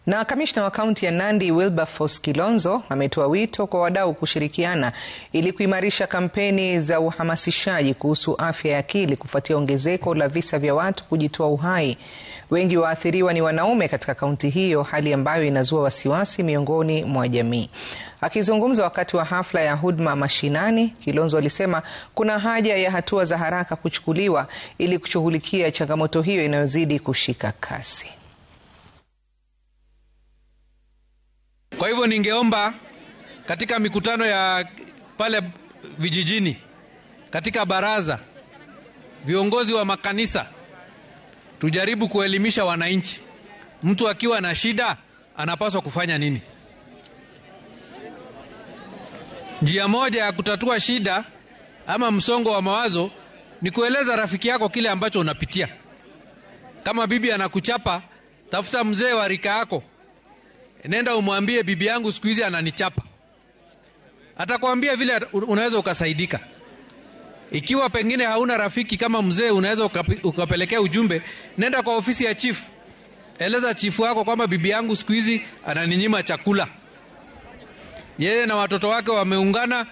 Na kamishna wa kaunti ya Nandi Wilberforce Kilonzo ametoa wito kwa wadau kushirikiana ili kuimarisha kampeni za uhamasishaji kuhusu afya ya akili kufuatia ongezeko la visa vya watu kujitoa uhai. Wengi waathiriwa ni wanaume katika kaunti hiyo, hali ambayo inazua wasiwasi miongoni mwa jamii. Akizungumza wakati wa hafla ya huduma mashinani, Kilonzo alisema kuna haja ya hatua za haraka kuchukuliwa ili kushughulikia changamoto hiyo inayozidi kushika kasi. Kwa hivyo ningeomba katika mikutano ya pale vijijini, katika baraza, viongozi wa makanisa, tujaribu kuelimisha wananchi. Mtu akiwa na shida anapaswa kufanya nini? Njia moja ya kutatua shida ama msongo wa mawazo ni kueleza rafiki yako kile ambacho unapitia. Kama bibi anakuchapa, tafuta mzee wa rika yako, nenda umwambie bibi yangu siku hizi ananichapa. Atakwambia vile unaweza ukasaidika. Ikiwa pengine hauna rafiki kama mzee, unaweza ukapelekea ujumbe, nenda kwa ofisi ya chief. Eleza chifu wako kwamba bibi yangu siku hizi ananinyima chakula. Yeye na watoto wake wameungana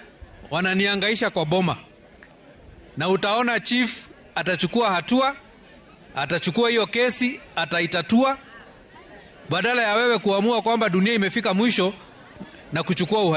wananihangaisha kwa boma. Na utaona chief atachukua hatua, atachukua hiyo kesi, ataitatua, badala ya wewe kuamua kwamba dunia imefika mwisho na kuchukua uhai.